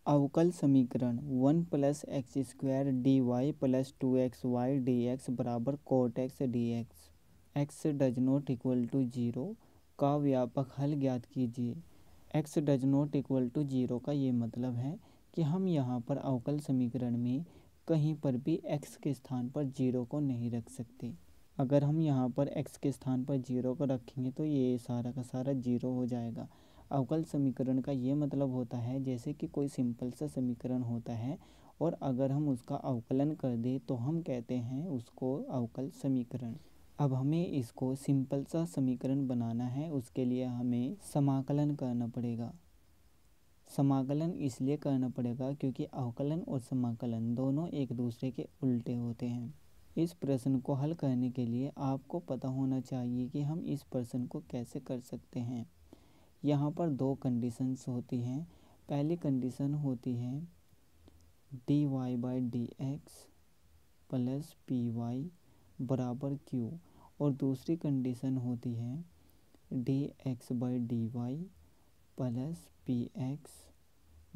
अवकल समीकरण 1 plus x square D Y plus 2xy dx बराबर cot x D x x does not equal to zero का व्यापक हल ज्ञात कीजिए। X does not equal to zero का ये मतलब है कि हम यहाँ पर अवकल समीकरण में कहीं पर भी एक्स के स्थान पर जीरो को नहीं रख सकते। अगर हम यहाँ पर एक्स के स्थान पर जीरो को रखेंगे तो ये सारा का सारा जीरो हो जाएगा। अवकल समीकरण का ये मतलब होता है जैसे कि कोई सिंपल सा समीकरण होता है और अगर हम उसका अवकलन कर दें तो हम कहते हैं उसको अवकल समीकरण। अब हमें इसको सिंपल सा समीकरण बनाना है, उसके लिए हमें समाकलन करना पड़ेगा। समाकलन इसलिए करना पड़ेगा क्योंकि अवकलन और समाकलन दोनों एक दूसरे के उल्टे होते हैं। इस प्रश्न को हल करने के लिए आपको पता होना चाहिए कि हम इस प्रश्न को कैसे कर सकते हैं। यहाँ पर दो कंडीशंस होती हैं। पहली कंडीशन होती है d y by d x plus p y बराबर क्यू और दूसरी कंडीशन होती है d x by d Y plus p x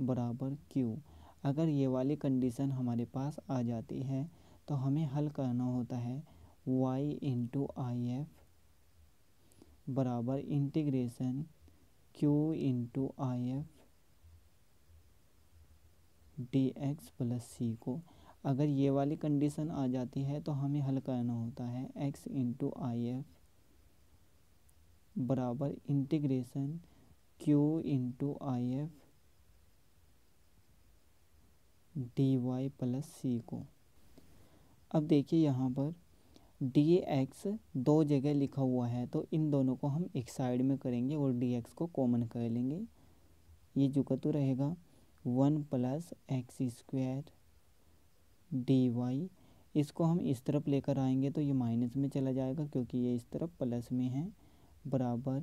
बराबर क्यू। अगर ये वाली कंडीशन हमारे पास आ जाती है तो हमें हल करना होता है y इंटू आई एफ बराबर integration q into I F D x plus C को। अगर ये वाली कंडीशन आ जाती है तो हमें हल करना होता है x इंटू आई एफ बराबर integration q into I F D Y plus C को। अब देखिए यहाँ पर डी एक्स दो जगह लिखा हुआ है तो इन दोनों को हम एक साइड में करेंगे और डी एक्स को कॉमन कर लेंगे। ये जो तो रहेगा 1 plus x square D y. इसको हम इस तरफ लेकर आएंगे तो ये माइनस में चला जाएगा क्योंकि ये इस तरफ प्लस में है बराबर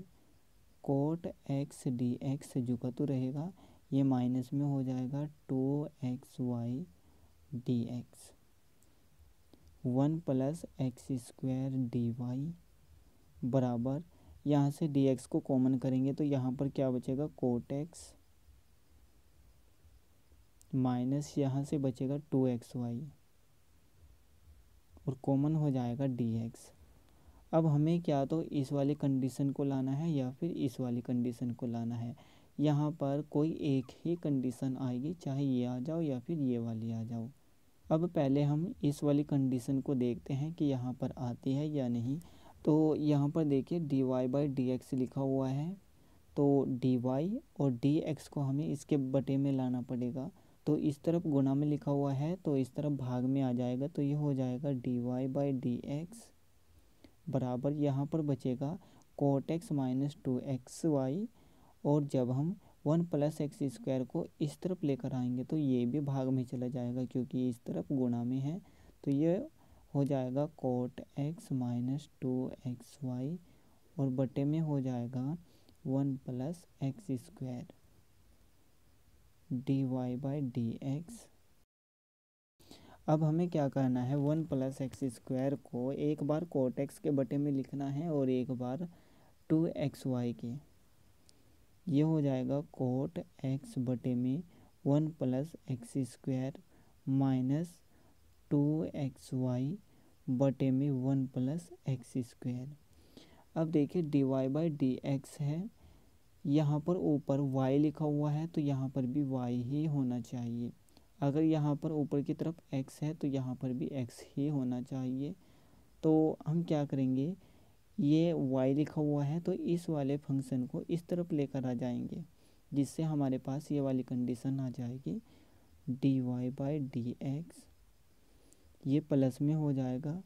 कोट एक्स डी एक्स जो तो रहेगा ये माइनस में हो जाएगा 2xy d x 1 plus x square D Y बराबर यहाँ से डी एक्स को कॉमन करेंगे तो यहाँ पर क्या बचेगा कोट एक्स माइनस यहाँ से बचेगा 2xy और कॉमन हो जाएगा डी एक्स। अब हमें क्या तो इस वाली कंडीशन को लाना है या फिर इस वाली कंडीशन को लाना है। यहाँ पर कोई एक ही कंडीशन आएगी, चाहे ये आ जाओ या फिर ये वाली आ जाओ। अब पहले हम इस वाली कंडीशन को देखते हैं कि यहाँ पर आती है या नहीं। तो यहाँ पर देखिए d y by d x लिखा हुआ है तो डी वाई और डी एक्स को हमें इसके बटे में लाना पड़ेगा। तो इस तरफ गुणा में लिखा हुआ है तो इस तरफ भाग में आ जाएगा तो ये हो जाएगा d y by d x बराबर यहाँ पर बचेगा कोट एक्स माइनस 2xy और जब हम 1 प्लस एक्स स्क्वायर को इस तरफ लेकर आएंगे तो ये भी भाग में चला जाएगा क्योंकि इस तरफ गुणा में है तो ये हो जाएगा कोट एक्स माइनस 2xy और बटे में हो जाएगा 1 plus x square D y by d x. अब हमें क्या करना है 1 प्लस एक्स स्क्वायर को एक बार कोट एक्स के बटे में लिखना है और एक बार 2xy के। ये हो जाएगा कोट एक्स बटे में 1 plus x square minus 2xy बटे में 1 प्लस एक्स स्क्वायर। अब देखिए d y by d x है, यहाँ पर ऊपर y लिखा हुआ है तो यहाँ पर भी y ही होना चाहिए। अगर यहाँ पर ऊपर की तरफ x है तो यहाँ पर भी x ही होना चाहिए। तो हम क्या करेंगे, ये y लिखा हुआ है तो इस वाले फंक्शन को इस तरफ लेकर आ जाएंगे जिससे हमारे पास ये वाली कंडीशन आ जाएगी d y by d x ये प्लस में हो जाएगा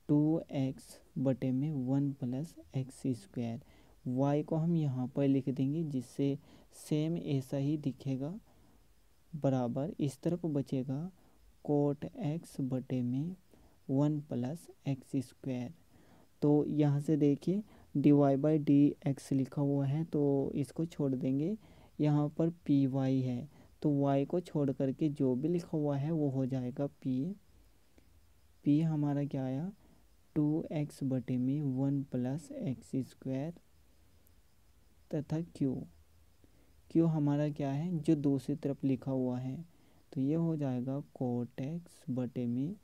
2x बटे में 1 प्लस एक्स स्क्वायर। y को हम यहाँ पर लिख देंगे जिससे सेम ऐसा ही दिखेगा बराबर इस तरफ बचेगा कोट x बटे में 1 प्लस एक्स स्क्वायर। तो यहाँ से देखिए d y by d x लिखा हुआ है तो इसको छोड़ देंगे, यहाँ पर पी वाई है तो y को छोड़ करके जो भी लिखा हुआ है वो हो जाएगा p हमारा क्या आया 2x बटे में 1 प्लस एक्स स्क्वायर तथा क्यू हमारा क्या है, जो दूसरी तरफ लिखा हुआ है, तो ये हो जाएगा कोट एक्स बटे में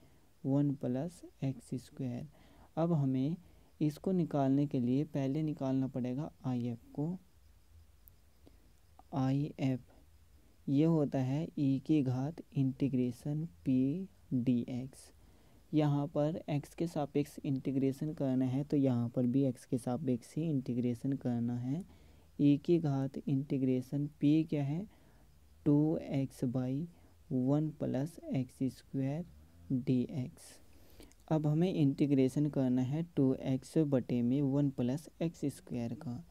1 प्लस एक्स स्क्वायर। अब हमें इसको निकालने के लिए पहले निकालना पड़ेगा आई एफ को। आई एफ ये होता है ई की घात इंटीग्रेशन पी डी एक्स। यहाँ पर x के सापेक्ष इंटीग्रेशन करना है तो यहाँ पर भी x के सापेक्ष ही इंटीग्रेशन करना है। e की घात इंटीग्रेशन p क्या है, 2x by 1 plus x square D x. अब हमें इंटीग्रेशन करना है 2x बटे में 1 प्लस एक्स स्क्वायर का।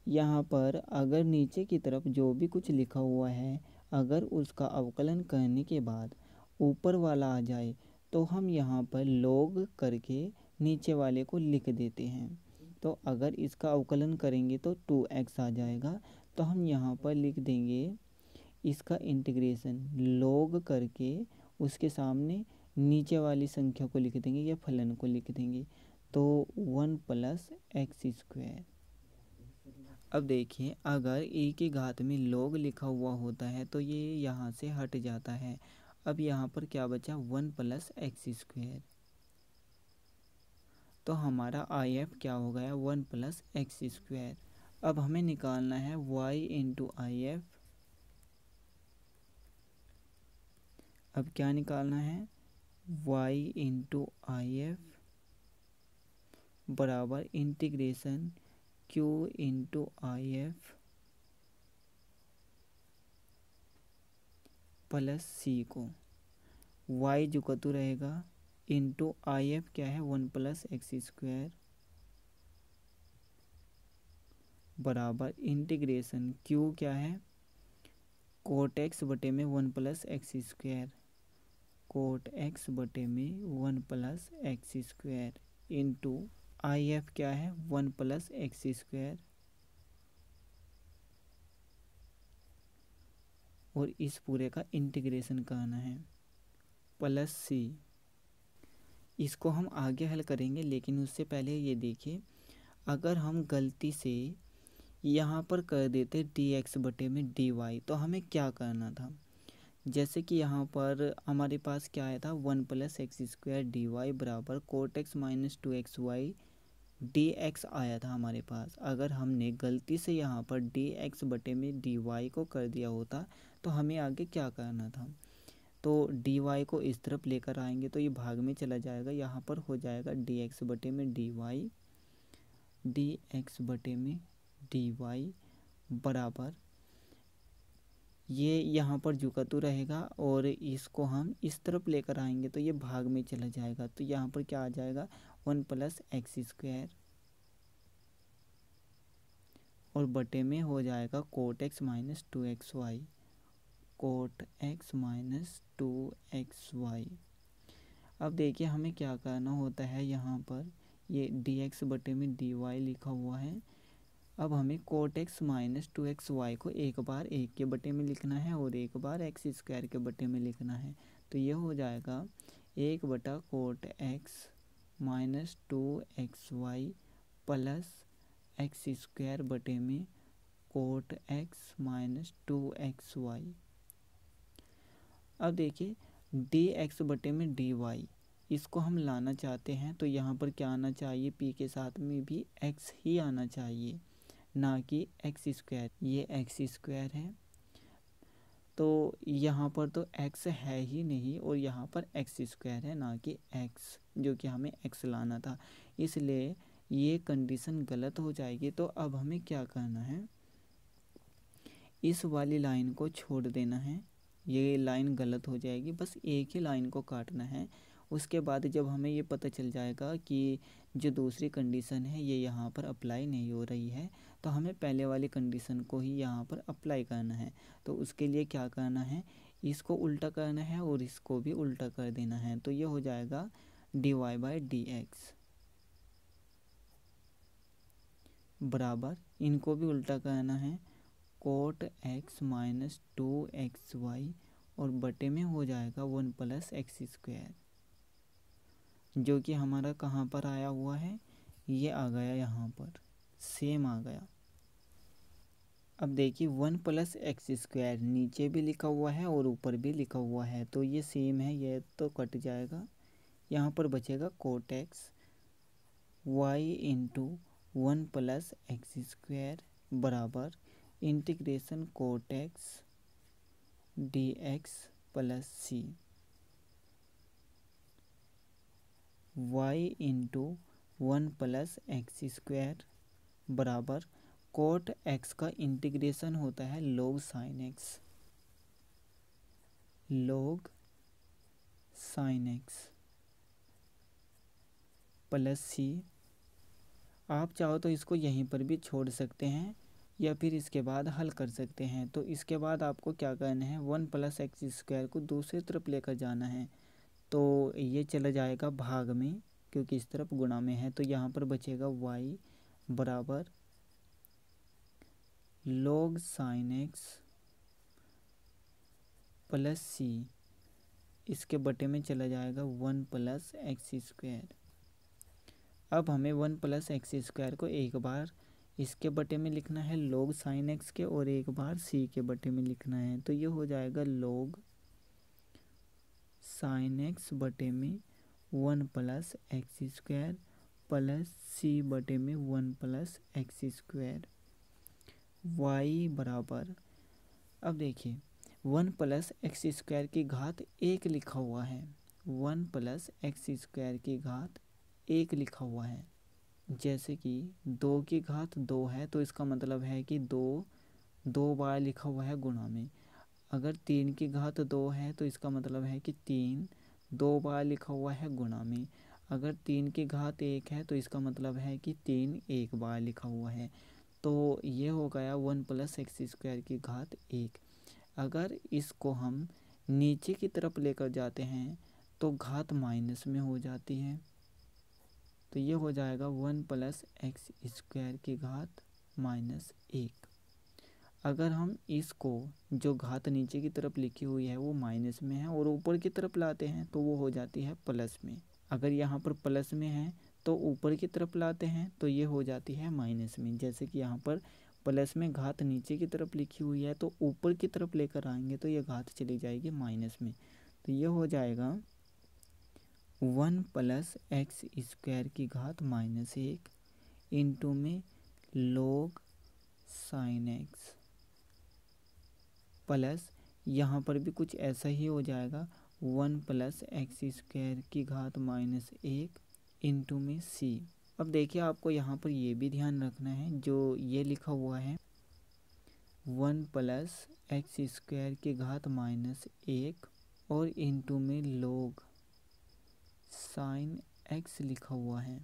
यहाँ पर अगर नीचे की तरफ जो भी कुछ लिखा हुआ है, अगर उसका अवकलन करने के बाद ऊपर वाला आ जाए तो हम यहाँ पर log करके नीचे वाले को लिख देते हैं। तो अगर इसका अवकलन करेंगे तो 2x आ जाएगा, तो हम यहाँ पर लिख देंगे इसका इंटीग्रेशन log करके उसके सामने नीचे वाली संख्या को लिख देंगे या फलन को लिख देंगे, तो 1 प्लस एक्स स्क्वायर। अब देखिए अगर e की घात में log लिखा हुआ होता है तो ये यहाँ से हट जाता है। अब यहाँ पर क्या बचा, 1 प्लस एक्स स्क्वायर। तो हमारा आई एफ क्या हो गया, 1 प्लस एक्स स्क्वायर। अब हमें निकालना है y इंटू आई एफ। अब क्या निकालना है, y इंटू आई एफ बराबर integration q into I F plus C को y जो कतु रहेगा इंटू आई एफ क्या है, 1 प्लस एक्स स्क्वायर बराबर इंटीग्रेशन q क्या है, कोट एक्स बटे में 1 plus x square, cot x बटे में 1 plus x square into I F क्या है, 1 प्लस एक्स स्क्वायर और इस पूरे का इंटीग्रेशन करना है प्लस सी। इसको हम आगे हल करेंगे, लेकिन उससे पहले ये देखिए अगर हम गलती से यहाँ पर कर देते डी एक्स बटे में डी वाई तो हमें क्या करना था। जैसे कि यहाँ पर हमारे पास क्या आया था, 1 plus x square D Y बराबर cot x minus 2x Y D X आया था हमारे पास। अगर हमने गलती से यहाँ पर डी एक्स बटे में डी वाई को कर दिया होता तो हमें आगे क्या करना था, तो डी वाई को इस तरफ लेकर आएंगे तो ये भाग में चला जाएगा, यहाँ पर हो जाएगा डी एक्स बटे में डी वाई, डी एक्स बटे में डी वाई बराबर ये यहाँ पर झुकतू रहेगा और इसको हम इस तरफ लेकर आएंगे तो ये भाग में चला जाएगा, तो यहाँ पर क्या आ जाएगा, 1 प्लस एक्स स्क्वायर और बटे में हो जाएगा cot x minus 2x y, cot x minus 2x y. अब देखिए हमें क्या करना होता है, यहाँ पर ये डी एक्स बटे में डी वाई लिखा हुआ है। अब हमें cot x minus 2x Y को एक बार एक के बटे में लिखना है और एक बार एक्स स्क्वायर के बटे में लिखना है, तो ये हो जाएगा 1 बटा cot x minus 2x y plus x square बटे में cot x minus 2x y. अब देखिए डी एक्स बटे में डी वाई इसको हम लाना चाहते हैं तो यहाँ पर क्या आना चाहिए, p के साथ में भी x ही आना चाहिए, ना कि एक्स स्क्वायर। ये एक्स स्क्वायर है तो यहाँ पर तो x है ही नहीं और यहाँ पर एक्स स्क्वायर है ना कि x, जो कि हमें x लाना था, इसलिए ये कंडीशन गलत हो जाएगी। तो अब हमें क्या करना है, इस वाली लाइन को छोड़ देना है, ये लाइन गलत हो जाएगी, बस एक ही लाइन को काटना है। उसके बाद जब हमें ये पता चल जाएगा कि जो दूसरी कंडीशन है ये यहाँ पर अप्लाई नहीं हो रही है तो हमें पहले वाली कंडीशन को ही यहाँ पर अप्लाई करना है। तो उसके लिए क्या करना है, इसको उल्टा करना है और इसको भी उल्टा कर देना है, तो ये हो जाएगा d y by d x बराबर, इनको भी उल्टा करना है, cot x minus 2x Y और बटे में हो जाएगा 1 प्लस एक्स स्क्वायर, जो कि हमारा कहाँ पर आया हुआ है, ये आ गया यहाँ पर, सेम आ गया। अब देखिए 1 प्लस एक्स स्क्वायर नीचे भी लिखा हुआ है और ऊपर भी लिखा हुआ है, तो ये सेम है, ये तो कट जाएगा। यहाँ पर बचेगा cot X Y into 1 plus x square बराबर integration cot x D x plus C Y into 1 plus x square बराबर कोट एक्स का इंटीग्रेशन होता है log sine X, log sine X plus C. आप चाहो तो इसको यहीं पर भी छोड़ सकते हैं या फिर इसके बाद हल कर सकते हैं। तो इसके बाद आपको क्या करना है, 1 प्लस एक्स स्क्वायर को दूसरी तरफ लेकर जाना है, तो ये चला जाएगा भाग में क्योंकि इस तरफ गुणा में है, तो यहाँ पर बचेगा y बराबर log साइन एक्स प्लस सी, इसके बटे में चला जाएगा 1 प्लस एक्स स्क्वायर। अब हमें 1 प्लस एक्स स्क्वायर को एक बार इसके बटे में लिखना है log साइन एक्स के और एक बार सी के बटे में लिखना है, तो ये हो जाएगा log साइन एक्स बटे में 1 प्लस एक्स स्क्वायर प्लस सी बटे में 1 प्लस एक्स स्क्वायर वाई बराबर, अब देखिए 1 प्लस एक्स स्क्वायर की घात 1 लिखा हुआ है, 1 प्लस एक्स स्क्वायर की घात 1 लिखा हुआ है। जैसे कि 2 की घात 2 है तो इसका मतलब है कि 2 बार लिखा हुआ है गुणा में। अगर 3 की घात 2 है तो इसका मतलब है कि 3 2 बार लिखा हुआ है गुणा में। अगर 3 की घात 1 है तो इसका मतलब है कि 3 एक बार लिखा हुआ है। तो ये हो गया 1 प्लस एक्स स्क्वायर की घात 1। अगर इसको हम नीचे की तरफ लेकर जाते हैं तो घात माइनस में हो जाती है, तो ये हो जाएगा 1 प्लस एक्स स्क्वायर की घात -1। अगर हम इसको जो घात नीचे की तरफ लिखी हुई है वो माइनस में है और ऊपर की तरफ लाते हैं तो वो हो जाती है प्लस में। अगर यहाँ पर प्लस में है तो ऊपर की तरफ लाते हैं तो ये हो जाती है माइनस में। जैसे कि यहाँ पर प्लस में घात नीचे की तरफ लिखी हुई है तो ऊपर की तरफ लेकर आएंगे तो ये घात चली जाएगी माइनस में, तो ये हो जाएगा 1 प्लस एक्स स्क्वायर की घात -1 इंटू में log साइन एक्स प्लस यहाँ पर भी कुछ ऐसा ही हो जाएगा 1 प्लस एक्स स्क्वायर की घात -1 इंटू में सी। अब देखिए आपको यहाँ पर ये भी ध्यान रखना है, जो ये लिखा हुआ है 1 प्लस एक्स स्क्वायर की घात -1 और इंटू में log साइन एक्स लिखा हुआ है।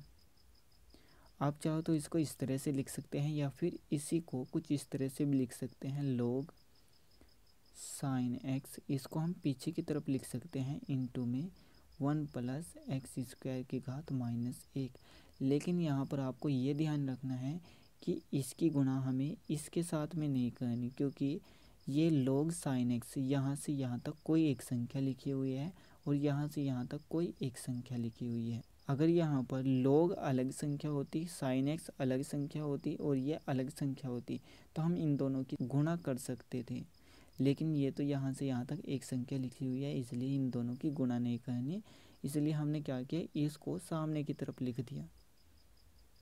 आप चाहो तो इसको इस तरह से लिख सकते हैं या फिर इसी को कुछ इस तरह से भी लिख सकते हैं log साइन एक्स, इसको हम पीछे की तरफ लिख सकते हैं इंटू में 1 प्लस एक्स स्क्वायर की घात -1। लेकिन यहाँ पर आपको ये ध्यान रखना है कि इसकी गुणा हमें इसके साथ में नहीं करनी, क्योंकि ये log साइन एक्स यहाँ से यहाँ तक कोई एक संख्या लिखी हुई है और यहाँ से यहाँ तक कोई एक संख्या लिखी हुई है। अगर यहाँ पर log अलग संख्या होती, साइन एक्स अलग संख्या होती और ये अलग संख्या होती तो हम इन दोनों की गुणा कर सकते थे, लेकिन ये तो यहाँ से यहाँ तक एक संख्या लिखी हुई है इसलिए इन दोनों की गुणा नहीं करनी। इसलिए हमने क्या किया, इसको सामने की तरफ लिख दिया।